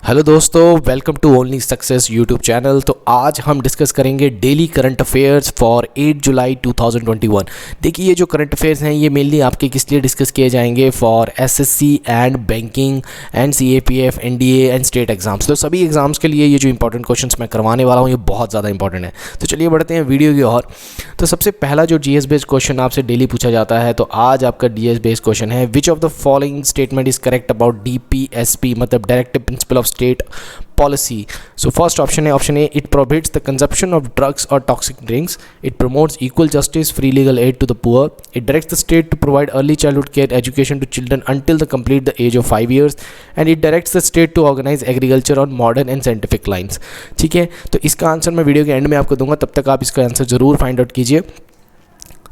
Hello दोस्तों, welcome to only success YouTube channel. तो आज हम डिस्कस करेंगे daily current affairs for 8 July 2021। देखिए, ये जो करंट अफेयर्स हैं ये मेनली आपके किस लिए डिस्कस किए जाएंगे for SSC and banking and CAPF, NDA and state exams. तो सभी एग्जाम्स के लिए ये जो इंपॉर्टेंट क्वेश्चंस मैं करवाने वाला हूँ ये बहुत ज़्यादा इंपॉर्टेंट है। तो चलिए बढ़ते हैं वीडियो की ओर। तो सबसे पहला जो जीएस बेस्ड क्वेश्चन आपसे डेली पूछा जाता है, तो आज आपका जीएस बेस्ड क्वेश्चन है, which of the following statement is correct about DPSP, मतलब directive principle of state policy. So first option है option A, it prohibits the consumption of drugs or toxic drinks, it promotes equal justice, free legal aid to the poor, it directs the state to provide early childhood care education to children until they complete the age of 5 years, and it directs the state to organize agriculture on modern and scientific lines। ठीक है, तो इसका answer मैं video के and में आपको दूंगा, तब तक आप इसका आंसर ज़रूर फाइंड आउट कीजिए।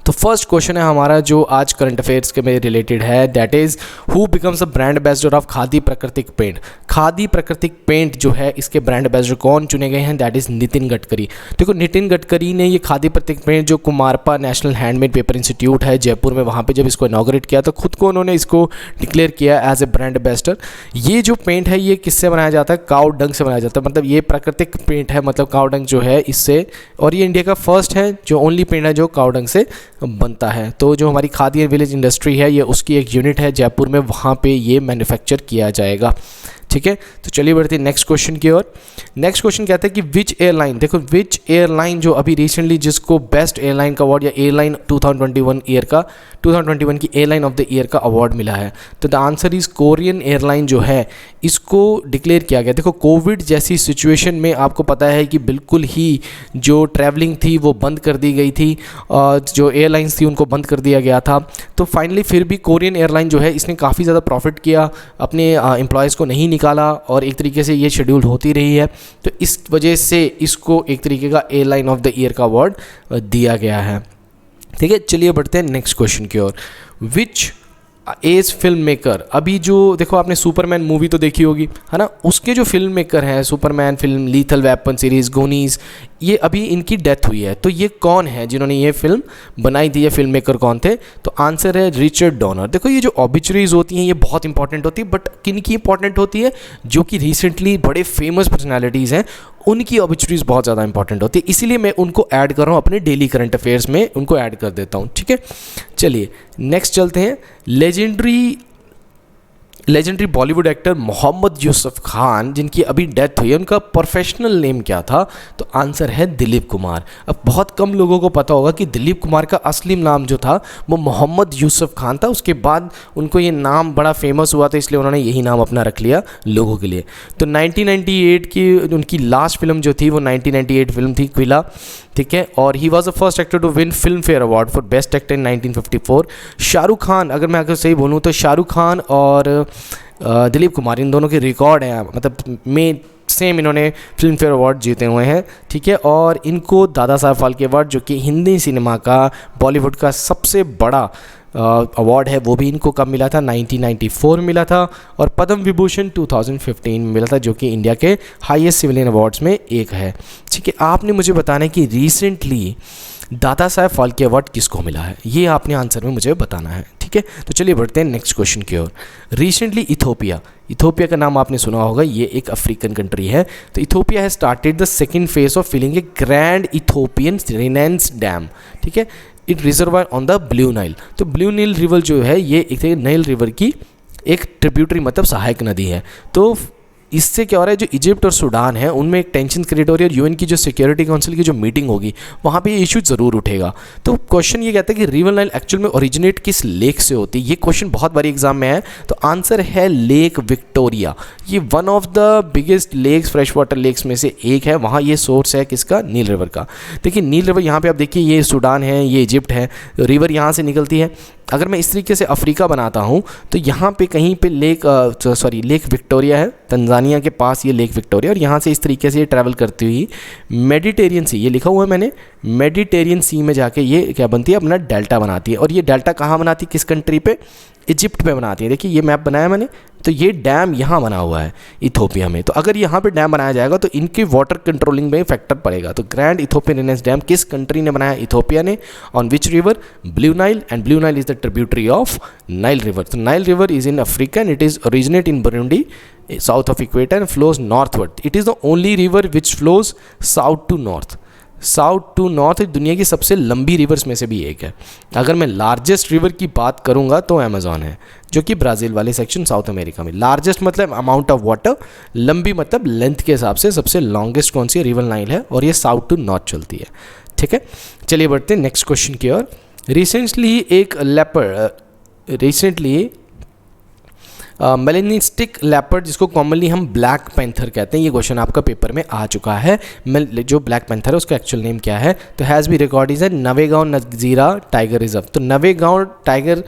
तो फर्स्ट क्वेश्चन है हमारा जो आज करंट अफेयर्स के में रिलेटेड है, that is who becomes the brand ambassador of khadi प्राकृतिक पेंट। खादी प्राकृतिक पेंट जो है इसके ब्रांड एम्बेसडर कौन चुने गए हैं, दैट इज़ नितिन गडकरी। देखो, नितिन गडकरी ने ये खादी प्राकृतिक पेंट जो कुमारपा नेशनल हैंडमेड पेपर इंस्टीट्यूट है जयपुर में, वहाँ पे जब इसको इनॉग्रेट किया तो खुद को उन्होंने इसको डिक्लेयर किया एज ए ब्रांड एम्बेसडर। ये जो पेंट है ये किससे बनाया जाता है, काऊ डंग से बनाया जाता है, मतलब ये प्राकृतिक पेंट है, मतलब काऊ डंग जो है इससे, और ये इंडिया का फर्स्ट है जो ओनली पेंट है जो काऊ डंग से बनता है। तो जो हमारी खादी एंड विलेज इंडस्ट्री है ये उसकी एक यूनिट है जयपुर में, वहाँ पे ये मैन्युफैक्चर किया जाएगा। ठीक है, तो चलिए बढ़ते हैं नेक्स्ट क्वेश्चन की ओर। नेक्स्ट क्वेश्चन कहता है कि विच एयरलाइन, देखो विच एयरलाइन जो अभी रिसेंटली जिसको बेस्ट एयरलाइन का अवार्ड या एयरलाइन 2021 की एयरलाइन ऑफ द ईयर का अवार्ड मिला है, तो the answer is Korean airline जो है इसको डिक्लेयर किया गया। देखो, कोविड जैसी सिचुएशन में आपको पता है कि बिल्कुल ही जो ट्रैवलिंग थी वो बंद कर दी गई थी, जो एयरलाइंस थी उनको बंद कर दिया गया था। तो फाइनली फिर भी कोरियन एयरलाइन जो है इसने काफ़ी ज़्यादा प्रॉफिट किया, अपने एम्प्लॉयज़ को नहीं निकाला और एक तरीके से ये शेड्यूल होती रही है, तो इस वजह से इसको एक तरीके का एयरलाइन ऑफ द ईयर का अवार्ड दिया गया है। ठीक है, चलिए बढ़ते हैं नेक्स्ट क्वेश्चन की ओर। विच एज फिल्म मेकर, अभी जो देखो आपने सुपरमैन मूवी तो देखी होगी है ना, उसके जो फिल्म मेकर हैं, Superman film, Lethal Weapon series, Goonies, ये अभी इनकी डेथ हुई है। तो ये कौन है जिन्होंने ये फिल्म बनाई थी, ये फिल्म मेकर कौन थे, तो आंसर है रिचर्ड डॉनर। देखो, ये जो ऑबिचुरीज होती हैं ये बहुत इंपॉर्टेंट होती है, बट किन की इंपॉर्टेंट होती है, जो कि रिसेंटली बड़े फेमस पर्सनैलिटीज़ हैं उनकी ऑबिचुरीज बहुत ज़्यादा इंपॉर्टेंट होती है, इसीलिए मैं उनको ऐड कर रहा हूँ अपने डेली करंट अफेयर्स में, उनको ऐड कर देता हूँ। ठीक है, चलिए नेक्स्ट चलते हैं। लेजेंडरी बॉलीवुड एक्टर मोहम्मद यूसुफ खान जिनकी अभी डेथ हुई है, उनका प्रोफेशनल नेम क्या था, तो आंसर है दिलीप कुमार। अब बहुत कम लोगों को पता होगा कि दिलीप कुमार का असली नाम जो था वो मोहम्मद यूसुफ खान था, उसके बाद उनको ये नाम बड़ा फेमस हुआ था इसलिए उन्होंने यही नाम अपना रख लिया लोगों के लिए। तो 1998 की उनकी लास्ट फिल्म जो थी वो 1998 फिल्म थी क्विला। ठीक है, और he was the first actor to win filmfare award for best actor in 1954। Shahrukh Khan, अगर मैं अगर सही बोलूँ तो शाहरुख खान और दिलीप कुमार इन दोनों के रिकॉर्ड हैं, मतलब में सेम इन्होंने फिल्म फेयर अवार्ड जीते हुए हैं। ठीक है, और इनको दादा साहब फाल्के अवार्ड जो कि हिंदी सिनेमा का, बॉलीवुड का सबसे बड़ा अवार्ड है, वो भी इनको कब मिला था, 1994 में मिला था, और पद्म विभूषण 2015 में मिला था जो कि इंडिया के हाईएस्ट सिविलियन अवार्ड्स में एक है। ठीक है, आपने मुझे बताना है कि रिसेंटली दादा साहब फाल्के अवार्ड किसको मिला है, ये आपने आंसर में मुझे बताना है। ठीक है, तो चलिए बढ़ते हैं नेक्स्ट क्वेश्चन की ओर। रिसेंटली इथोपिया का नाम आपने सुना होगा, ये एक अफ्रीकन कंट्री है। तो Ethiopia has started the second phase of filling a grand Ethiopian renaissance dam. ठीक है, it reservoir on the Blue Nile. तो ब्लू नील रिवर जो है ये एक नाइल रिवर की एक ट्रिब्यूटरी, मतलब सहायक नदी है। तो इससे क्या हो रहा है, जो इजिप्ट और सूडान है उनमें एक टेंशन क्रिएट हो रही है, और यूएन की जो सिक्योरिटी काउंसिल की जो मीटिंग होगी वहाँ पे ये इशू ज़रूर उठेगा। तो क्वेश्चन ये कहता है कि रिवर नाइल एक्चुअल में ओरिजिनेट किस लेक से होती है, ये क्वेश्चन बहुत बारी एग्जाम में है। तो आंसर है लेक विक्टोरिया। ये one of the biggest lakes, fresh water lakes में से एक है, वहाँ ये सोर्स है किसका, नील रिवर का। देखिए नील रिवर यहाँ पे आप देखिए, ये सूडान है, ये इजिप्ट है, रिवर यहाँ से निकलती है। अगर मैं इस तरीके से अफ्रीका बनाता हूँ तो यहाँ पे कहीं पे लेक विक्टोरिया है, तंजानिया के पास ये लेक विक्टोरिया, और यहाँ से इस तरीके से ये ट्रैवल करती हुई मेडिटेरियन सी, ये लिखा हुआ है मैंने, मेडिटेरियन सी में जाके ये क्या बनती है, अपना डेल्टा बनाती है। और ये डेल्टा कहाँ बनाती है, किस कंट्री पे, इजिप्ट पे बनाती है। देखिए ये मैप बनाया मैंने, तो ये डैम यहाँ बना हुआ है इथोपिया में। तो अगर यहाँ पे डैम बनाया जाएगा तो इनकी वाटर कंट्रोलिंग में फैक्टर पड़ेगा। तो ग्रैंड इथोपियन रिनेंस डैम किस कंट्री ने बनाया, इथोपिया ने। On which river, Blue Nile, and Blue Nile is the tributary of Nile river. तो Nile river is in Africa and it is originate in Burundi south of equator and flows northward. It is the only river which flows south to north. South to north दुनिया की सबसे लंबी reverse में से भी एक है। अगर मैं लार्जेस्ट रिवर की बात करूंगा तो अमेजॉन है, जो कि ब्राज़ील वाले सेक्शन साउथ अमेरिका में। लार्जेस्ट मतलब अमाउंट ऑफ वाटर, लंबी मतलब लेंथ के हिसाब से सबसे लॉन्गेस्ट कौन सी रिवर लाइन है, और ये साउथ टू नॉर्थ चलती है। ठीक है, चलिए बढ़ते हैं नेक्स्ट क्वेश्चन की ओर। रिसेंटली मेलेनिस्टिक लेपर्ड, जिसको कॉमनली हम ब्लैक पैंथर कहते हैं, ये क्वेश्चन आपका पेपर में आ चुका है। जो ब्लैक पैंथर है उसका एक्चुअल नेम क्या है, तो has be record is Navegaon Nagzira tiger reserve. तो नवेगांव टाइगर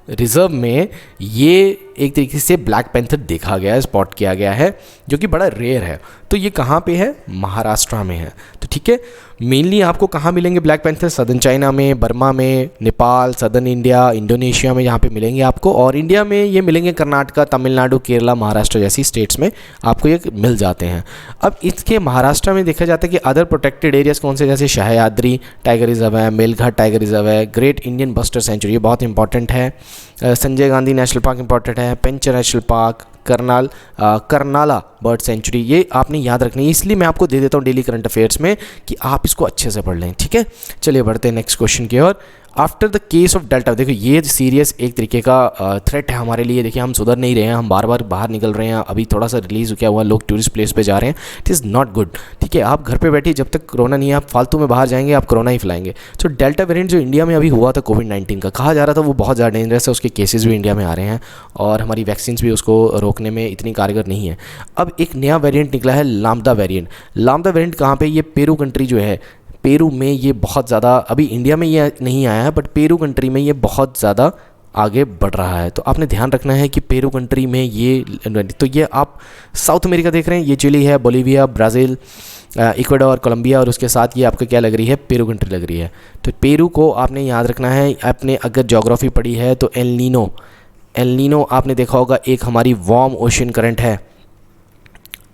रिजर्व में ये एक तरीके से ब्लैक पैंथर देखा गया है, स्पॉट किया गया है, जो कि बड़ा रेयर है। तो ये कहाँ पे है, महाराष्ट्र में है। तो ठीक है, मेनली आपको कहाँ मिलेंगे ब्लैक पैंथर, सदर्न चाइना में, बर्मा में, नेपाल, सदर्न इंडिया, इंडोनेशिया में, यहाँ पे मिलेंगे आपको। और इंडिया में ये मिलेंगे कर्नाटका, तमिलनाडु, केरला, महाराष्ट्र जैसी स्टेट्स में आपको ये मिल जाते हैं। अब इसके महाराष्ट्र में देखा जाता है कि अदर प्रोटेक्टेड एरियाज कौन से, जैसे सह्याद्री टाइगर रिजर्व है, मेलघाट टाइगर रिजर्व है, ग्रेट इंडियन बस्टर सेंचुरी, ये बहुत इंपॉर्टेंट है, Sanjay Gandhi national park important है, पेंच नेशनल पार्क, करनाला बर्ड सेंचुरी, ये आपने याद रखनी है। इसलिए मैं आपको दे देता हूँ डेली करंट अफेयर्स में कि आप इसको अच्छे से पढ़ लें। ठीक है, चलिए बढ़ते हैं नेक्स्ट क्वेश्चन की ओर। After the case of delta, देखो ये सीरियस एक तरीके का थ्रेट है हमारे लिए। देखिए हम सुधर नहीं रहे हैं, हम बार बार बाहर निकल रहे हैं। अभी थोड़ा सा रिलीज़ किया हुआ, लोग टूरिस्ट प्लेस पे जा रहे हैं। It is not good. ठीक है, आप घर पे बैठिए, जब तक कोरोना नहीं है आप फालतू में बाहर जाएंगे, आप कोरोना ही फैलाएंगे। तो डेल्टा वेरिएंट जो इंडिया में अभी हुआ था कोविड-19 का, कहा जा रहा था वो बहुत ज़्यादा डेंजरस है, उसके केसेस भी इंडिया में आ रहे हैं और हमारी वैक्सीन भी उसको रोकने में इतनी कारगर नहीं है। अब एक नया वेरिएंट निकला है, लाम्बडा वेरिएंट। लाम्बडा वेरिएंट कहाँ पे, ये पेरू कंट्री जो है, पेरू में ये बहुत ज़्यादा, अभी इंडिया में ये नहीं आया है बट पेरू कंट्री में ये बहुत ज़्यादा आगे बढ़ रहा है। तो आपने ध्यान रखना है कि पेरू कंट्री में ये, तो ये आप साउथ अमेरिका देख रहे हैं, ये चिली है, बोलीविया, ब्राज़ील, इक्वाडोर, कोलंबिया, और उसके साथ ये आपको क्या लग रही है, पेरू कंट्री लग रही है। तो पेरू को आपने याद रखना है। आपने अगर ज्योग्राफी पढ़ी है तो एल नीनो आपने देखा होगा, एक हमारी वार्म ओशन करंट है,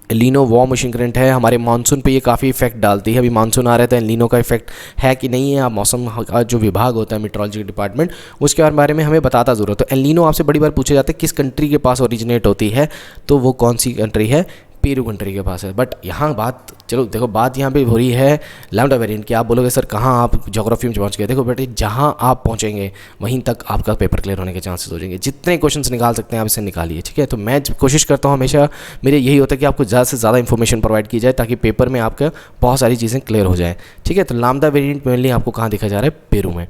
एलिनो वार्म ओशन करंट है, हमारे मानसून पे ये काफ़ी इफेक्ट डालती है। अभी मानसून आ रहा था, एलिनो का इफेक्ट है कि नहीं है, आप मौसम का जो विभाग होता है मेट्रोलॉजी डिपार्टमेंट, उसके बारे में हमें बताता ज़रूर। तो एलिनो आपसे बड़ी बार पूछा जाता है किस कंट्री के पास ओरिजिनेट होती है, तो वो कौन सी कंट्री है, पेरू कंट्री के पास है। बट यहाँ बात, चलो देखो बात यहाँ पे हो रही है लैम्डा वेरिएंट की। आप बोलोगे सर कहाँ आप ज्योग्राफी में पहुँच गए, देखो बेटे जहाँ आप पहुँचेंगे वहीं तक आपका पेपर क्लियर होने के चांसेस हो जाएंगे। जितने क्वेश्चंस निकाल सकते हैं आप इसे निकालिए। ठीक है, तो मैं कोशिश करता हूँ हमेशा, मेरे यही होता है कि आपको ज़्यादा से ज़्यादा इन्फॉर्मेशन प्रोवाइड की जाए ताकि पेपर में आपका बहुत सारी चीज़ें क्लियर हो जाएँ। ठीक है, तो लैम्डा वेरिएंट मेनली आपको कहाँ देखा जा रहा है, पेरू में।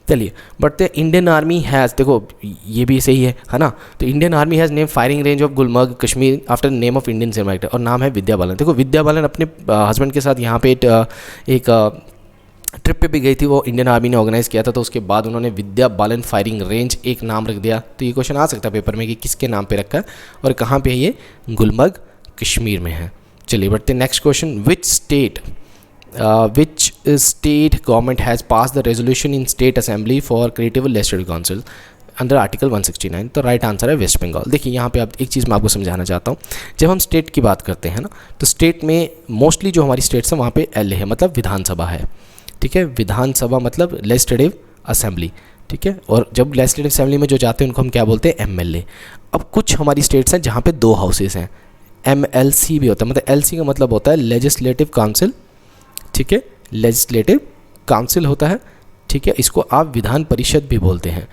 चलिए बढ़ते, इंडियन आर्मी हैज़, देखो ये भी सही है ना। तो Indian army has name firing range of Gulmarg Kashmir after name of Indian cinema actor, और नाम है विद्या बालन। देखो विद्या बालन अपने हस्बैंड के साथ यहाँ पे एक ट्रिप पे भी गई थी, वो इंडियन आर्मी ने ऑर्गेनाइज़ किया था। तो उसके बाद उन्होंने विद्या बालन फायरिंग रेंज एक नाम रख दिया। तो ये क्वेश्चन आ सकता है पेपर में कि किसके नाम पे रखा है और कहाँ पे है, ये गुलमर्ग कश्मीर में है। चलिए बढ़ते next question. Which state government has passed the resolution in state assembly for creative legislative council under article 169? तो राइट आंसर है वेस्ट बंगाल। देखिए यहाँ पे आप एक चीज़ मैं आपको समझाना चाहता हूँ। जब हम स्टेट की बात करते हैं ना, तो स्टेट में मोस्टली जो हमारी स्टेट्स हैं वहाँ पे एल है, मतलब विधानसभा है। ठीक है, विधानसभा मतलब लेजिस्लेटिव असेंबली। ठीक है, और जब लेजिस्लेटिव असेंबली में जो जाते हैं उनको हम क्या बोलते हैं, एमएलए। अब कुछ हमारी स्टेट्स हैं जहाँ पे 2 हाउसेस हैं, एमएलसी भी होता है, मतलब एलसी का मतलब होता है लेजिस्लेटिव काउंसिल। ठीक है, लेजिस्लेटिव काउंसिल होता है। ठीक है, इसको आप विधान परिषद भी बोलते हैं।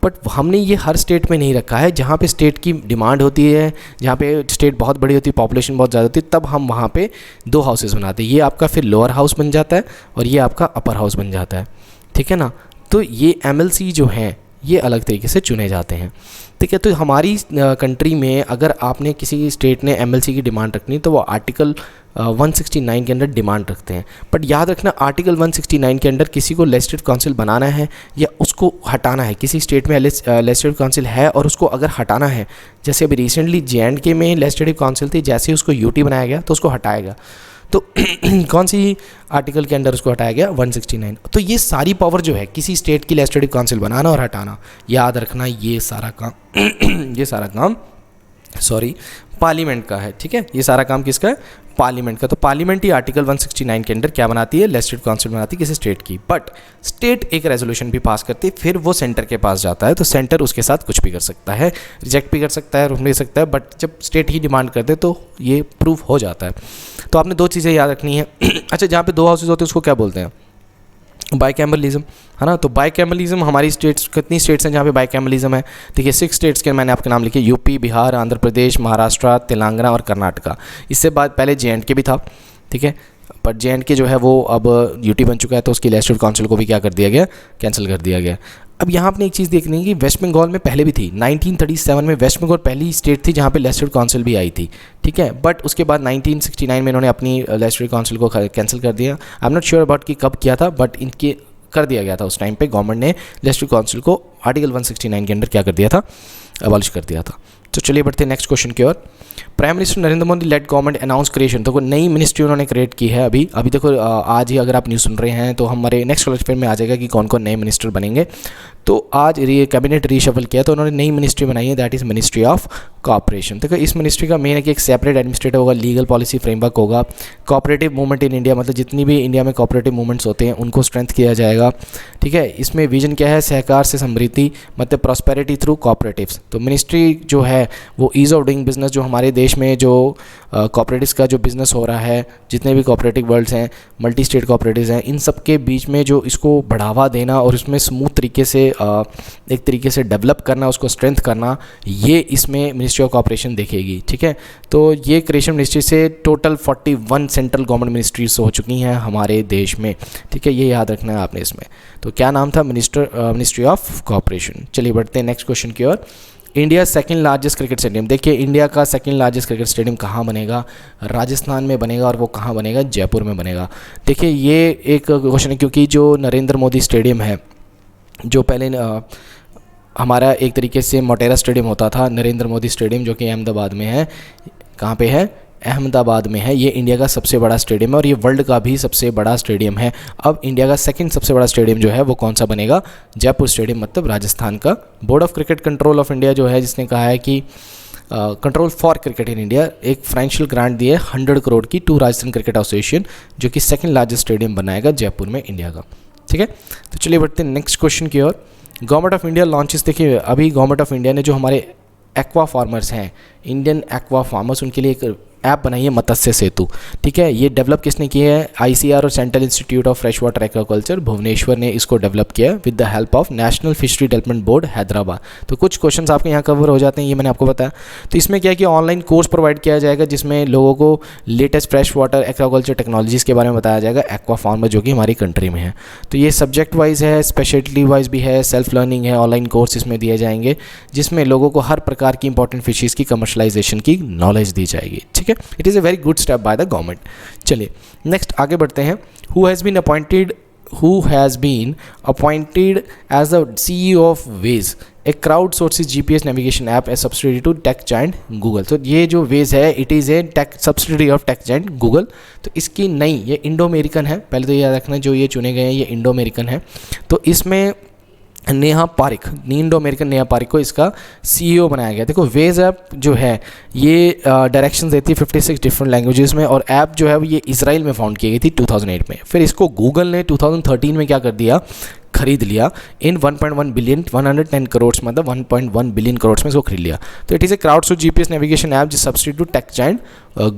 बट हमने ये हर स्टेट में नहीं रखा है। जहाँ पे स्टेट की डिमांड होती है, जहाँ पे स्टेट बहुत बड़ी होती है, पॉपुलेशन बहुत ज़्यादा होती है, तब हम वहाँ पे 2 हाउसेस बनाते हैं। ये आपका फिर लोअर हाउस बन जाता है और ये आपका अपर हाउस बन जाता है। ठीक है ना, तो ये एमएलसी जो हैं ये अलग तरीके से चुने जाते हैं। ठीक है, तो हमारी कंट्री में अगर आपने किसी स्टेट ने एमएलसी की डिमांड रखनी तो वो आर्टिकल 169 के अंडर डिमांड रखते हैं। बट याद रखना, आर्टिकल 169 के अंडर किसी को लेजिस्लेटिव काउंसिल बनाना है या उसको हटाना है, किसी स्टेट में लेजिस्लेटिव काउंसिल है और उसको अगर हटाना है, जैसे अभी रिसेंटली JNK में लेजिस्लेटिव काउंसिल थी, जैसे उसको यूटी बनाया गया तो उसको हटाएगा। तो कौन सी आर्टिकल के अंडर उसको हटाया गया, 169। तो ये सारी पावर जो है किसी स्टेट की लेजिस्लेटिव काउंसिल बनाना और हटाना, याद रखना ये सारा काम पार्लियामेंट का है, ठीक है। ये सारा काम किसका है? पार्लियामेंट का। तो पार्लियामेंट ही आर्टिकल 169 के अंडर क्या बनाती है? लेजिस्लेटिव काउंसिल बनाती है किसी स्टेट की। बट स्टेट एक रेजोल्यूशन भी पास करती है, फिर वो सेंटर के पास जाता है, तो सेंटर उसके साथ कुछ भी कर सकता है, रिजेक्ट भी कर सकता है, रोक भी सकता है, बट जब स्टेट ही डिमांड करते तो ये प्रूफ हो जाता है। तो आपने 2 चीज़ें याद रखनी है। अच्छा, जहाँ पे 2 हाउसेज होते हैं उसको क्या बोलते हैं? बाइकैमरलिज्म, है ना। तो बाइकैमरलिज्म हमारी स्टेट्स, कितनी स्टेट्स हैं जहाँ पे बाइकैमरलिज्म है? देखिए 6 स्टेट्स के मैंने आपके नाम लिखे, यूपी, बिहार, आंध्र प्रदेश, महाराष्ट्र, तेलंगाना और कर्नाटका। इससे बाद पहले JNK भी था, ठीक है, पर JNK जो है वो अब यूटी बन चुका है, तो उसकी लेजिस्लेटिव काउंसिल को भी क्या कर दिया गया? कैंसिल कर दिया गया। अब यहाँ आपने एक चीज़ देखनी है कि वेस्ट बंगाल में पहले भी थी। 1937 में वेस्ट बंगाल पहली स्टेट थी जहाँ पे लेजिस्लेटिव काउंसिल भी आई थी, ठीक है। बट उसके बाद 1969 में इन्होंने अपनी लेजिस्लेटिव काउंसिल को कैंसिल कर दिया। I am not sure about कि कब किया था, बट इनके कर दिया गया था उस टाइम पे। गवर्नमेंट ने लेजिस्लेटिव काउंसिल को आर्टिकल 169 के अंडर क्या कर दिया था? अबॉलिश कर दिया था। तो चलिए बढ़ते हैं नेक्स्ट क्वेश्चन की ओर। Prime minister Narendra Modi led government announce creation, तो कोई नई मिनिस्ट्री उन्होंने क्रिएट की है अभी देखो आज ही अगर आप न्यूज़ सुन रहे हैं तो हमारे नेक्स्ट कॉलेज फेयर में आ जाएगा कि कौन कौन नए मिनिस्टर बनेंगे। तो आज कैबिनेट रीशफल किया तो उन्होंने नई मिनिस्ट्री बनाई है, that is ministry of corporation. देखो इस मिनिस्ट्री का मेन है कि एक सेपरेट एडमिनिस्ट्रेटर होगा, लीगल पॉलिसी फ्रेमवर्क होगा, कोऑपरेटिव मूवमेंट इन इंडिया, मतलब जितनी भी इंडिया में कोऑपरेटिव मूवमेंट्स होते हैं उनको स्ट्रेंथ किया जाएगा, ठीक है। इसमें विजन क्या है? सहकार से समृद्धि, मतलब प्रॉस्पेरिटी थ्रू कोऑपरेटिव्स। तो मिनिस्ट्री जो है वो ईज़ ऑफ डूइंग बिजनेस, जो हमारे देश में जो कोऑपरेटिव्स का जो बिज़नेस हो रहा है, जितने भी कोऑपरेटिव वर्ल्ड्स हैं, मल्टी स्टेट कोऑपरेटिव्स हैं, इन सब के बीच में जो इसको बढ़ावा देना और इसमें स्मूथ तरीके से एक तरीके से डेवलप करना, उसको स्ट्रेंथ करना, ये इसमें मिनिस्ट्री ऑफ कॉपरेशन देखेगी, ठीक है। तो ये क्रिएशन मिनिस्ट्री से टोटल 41 सेंट्रल गवर्नमेंट मिनिस्ट्रीज हो चुकी हैं हमारे देश में, ठीक है। ये याद रखना है आपने इसमें। तो क्या नाम था? Ministry of cooperation. चलिए बढ़ते हैं नेक्स्ट क्वेश्चन की ओर। India second largest cricket stadium, देखिए इंडिया का सेकंड लार्जेस्ट क्रिकेट स्टेडियम कहाँ बनेगा? राजस्थान में बनेगा, और वो कहाँ बनेगा? जयपुर में बनेगा। देखिए ये एक क्वेश्चन है क्योंकि जो नरेंद्र मोदी स्टेडियम है, जो पहले हमारा एक तरीके से मोटेरा स्टेडियम होता था, नरेंद्र मोदी स्टेडियम, जो कि अहमदाबाद में है। कहाँ पे है? अहमदाबाद में है। ये इंडिया का सबसे बड़ा स्टेडियम है और ये वर्ल्ड का भी सबसे बड़ा स्टेडियम है। अब इंडिया का सेकंड सबसे बड़ा स्टेडियम जो है वो कौन सा बनेगा? जयपुर स्टेडियम, मतलब राजस्थान का। Board of cricket control of India जो है, जिसने कहा है कि control for cricket in India, एक फाइनेंशियल ग्रांट दिए 100 करोड़ की टू राजस्थान क्रिकेट एसोसिएशन, जो कि सेकंड लार्जेस्ट स्टेडियम बनाएगा जयपुर में इंडिया का, ठीक है। तो चलिए बढ़ते हैं नेक्स्ट क्वेश्चन की ओर। गवर्नमेंट ऑफ इंडिया लॉन्चेस, देखिए अभी गवर्नमेंट ऑफ इंडिया ने जो हमारे एक्वा फार्मर्स हैं, इंडियन एक्वा फार्मर्स, उनके लिए एक ऐप बनाई है मत्स्य सेतु, ठीक है। ये डेवलप किसने की है? ICR और central institute of fresh water aquaculture Bhubaneswar ने इसको डेवलप किया with the help of national fishery development board Hyderabad. तो कुछ क्वेश्चंस आपके यहाँ कवर हो जाते हैं, ये मैंने आपको बताया। तो इसमें क्या है कि ऑनलाइन कोर्स प्रोवाइड किया जाएगा जिसमें लोगों को latest fresh water aquaculture technologies के बारे में बताया जाएगा, एक्वा फार्मर जो कि हमारी कंट्री में है। तो ये सब्जेक्ट वाइज है, स्पेशलिटी वाइज भी है, सेल्फ लर्निंग है, ऑनलाइन कोर्स इसमें दिए जाएंगे जिसमें लोगों को हर प्रकार की इंपॉर्टेंट फिशेज़ की कमर्शलाइजेशन की नॉलेज दी जाएगी, ठीक है। It is a very good step by the government. चलिए नेक्स्ट आगे बढ़ते हैं। Who has been appointed as the CEO of Waze, a crowd sources GPS navigation app, a subsidiary to tech giant Google. तो ये जो Waze है, it is a tech subsidiary of tech giant Google. तो इसकी नई, ये Indo American है, पहले तो याद रखना जो ये चुने गए हैं ये इंडो अमेरिकन है। तो इसमें नेहा पारिक, इंडो अमेरिकन नेहा पारिक को इसका CEO बनाया गया। देखो वेज ऐप जो है ये डायरेक्शंस देती है 56 डिफरेंट लैंग्वेजेस में, और ऐप जो है वो ये इजराइल में फाउंड की गई थी 2008 में। फिर इसको गूगल ने 2013 में क्या कर दिया? खरीद लिया इन 1.1 बिलियन 110 करोड़, मतलब 1.1 बिलियन करोड़ में इसको खरीद लिया। तो it is a crowd source GPS navigation app जो सब्स्टिट्यूट टेक जायंट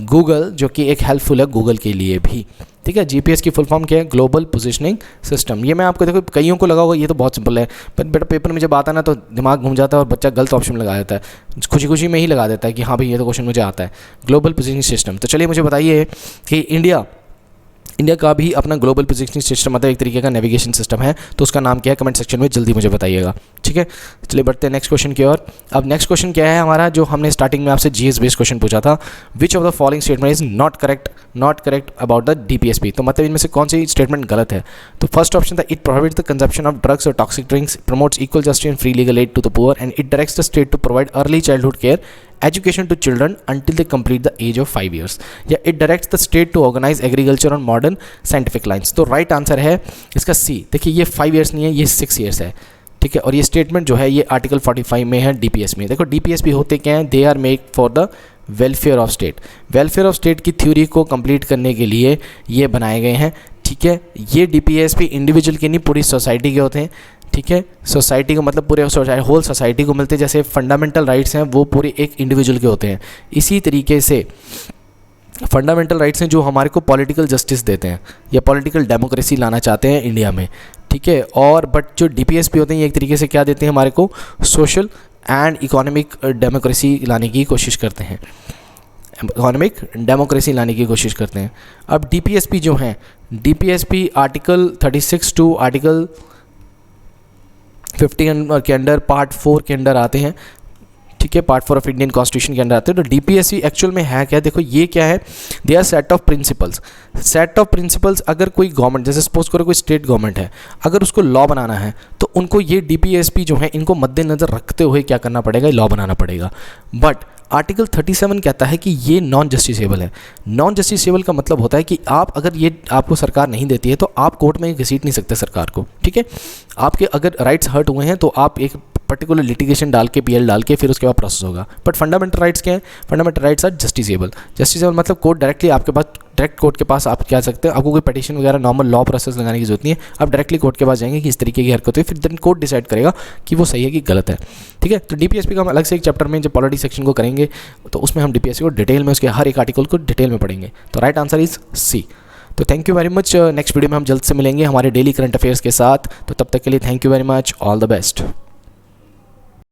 गूगल, जो कि एक हेल्पफुल है गूगल के लिए भी, ठीक है। GPS की फुल फॉर्म क्या है? Global positioning system. ये मैं आपको, देखो कईयों को लगा होगा ये तो बहुत सिंपल है, पर बेटा पेपर में जब आता है ना तो दिमाग घूम जाता है और बच्चा गलत ऑप्शन लगा देता है, खुशी खुशी में ही लगा देता है कि हाँ भाई ये तो क्वेश्चन मुझे आता है, ग्लोबल पोजिशनिंग सिस्टम। तो चलिए मुझे बताइए कि इंडिया का भी अपना ग्लोबल पोजिशनिंग सिस्टम, मतलब एक तरीके का नेविगेशन सिस्टम है, तो उसका नाम क्या है? कमेंट सेक्शन में जल्दी मुझे बताइएगा, ठीक है। चलिए बढ़ते हैं नेक्स्ट क्वेश्चन की ओर। अब नेक्स्ट क्वेश्चन क्या है हमारा, जो हमने स्टार्टिंग में आपसे GS बेस्ड क्वेश्चन पूछा था, विच of the following statement is not correct about the DPSP। तो मतलब इनमें से कौन सी स्टेटमेंट गलत है? तो फर्स्ट ऑप्शन था, it prohibits the consumption of drugs और toxic drinks, promotes equal justice and free legal aid to the poor, and it directs the state to provide early childhood care education to children until they complete the age of 5 years, या it directs the state to organize agriculture on modern scientific lines। तो right answer है इसका C। देखिए ये 5 years नहीं है, ये 6 years है, ठीक है। और ये स्टेटमेंट जो है ये आर्टिकल 45 में है DPS में। देखो DPSP होते क्या हैं? They are make for the welfare of state. Welfare of state की थ्योरी को कंप्लीट करने के लिए ये बनाए गए हैं, ठीक है। ये DPSP इंडिविजुअल के नहीं, पूरी सोसाइटी के होते हैं, ठीक है। सोसाइटी को मतलब पूरे होल सोसाइटी को मिलते हैं, जैसे फंडामेंटल राइट्स हैं वो पूरे एक इंडिविजुअल के होते हैं। इसी तरीके से फंडामेंटल राइट्स हैं जो हमारे को पॉलिटिकल जस्टिस देते हैं या पॉलिटिकल डेमोक्रेसी लाना चाहते हैं इंडिया में, ठीक है। और बट जो DPSP होते हैं ये एक तरीके से क्या देते हैं हमारे को, सोशल एंड इकोनॉमिक डेमोक्रेसी लाने की कोशिश करते हैं, इकोनॉमिक डेमोक्रेसी लाने की कोशिश करते हैं। अब DPSP जो हैं, DPSP आर्टिकल 36 टू आर्टिकल 50 के अंडर पार्ट 4 के अंडर आते हैं, ठीक है। पार्ट 4 ऑफ इंडियन कॉन्स्टिट्यूशन के अंदर आते हैं। तो DPSP एक्चुअल में है क्या, देखो ये क्या है, they are set of principles. Set of principles, अगर कोई गवर्नमेंट, जैसे सपोज करो कोई स्टेट गवर्नमेंट है, अगर उसको लॉ बनाना है तो उनको ये DPSP जो है इनको मद्देनज़र रखते हुए क्या करना पड़ेगा, लॉ बनाना पड़ेगा। बट आर्टिकल 37 कहता है कि ये नॉन जस्टिसेबल है। नॉन जस्टिसेबल का मतलब होता है कि आप अगर ये आपको सरकार नहीं देती है तो आप कोर्ट में घसीट नहीं सकते सरकार को, ठीक है। आपके अगर राइट्स हर्ट हुए हैं तो आप एक पर्टिकुलर लिटिगेशन डाल के, PL डाल के, फिर उसके बाद प्रोसेस होगा। बट फंडामेंटल राइट्स क्या है, fundamental rights are justiciable. Justiciable मतलब कोर्ट डायरेक्टली आपके पास, डायरेक्ट कोर्ट के पास आप क्या सकते हैं, आपको कोई पटिशन वगैरह नॉर्मल लॉ प्रोसेस लगाने की जरूरत नहीं है, आप डायरेक्टली कोर्ट के पास जाएंगे कि इस तरीके की हरकत हुई, फिर देन कोर्ट डिसाइड करेगा कि वो सही है कि गलत है, ठीक है। तो DPSP का हम अलग से एक चैप्टर में जब पॉलिटी सेक्शन को करेंगे तो उसमें हम DPSP को डिटेल में, उसके हर एक आर्टिकल को डिटेल में पढ़ेंगे। तो राइट आंसर इज C। तो thank you very much. Next video में हम जल्द से मिलेंगे हमारे डेली करंट अफेयर्स के साथ। तो तब तक के लिए thank you very much, all the best.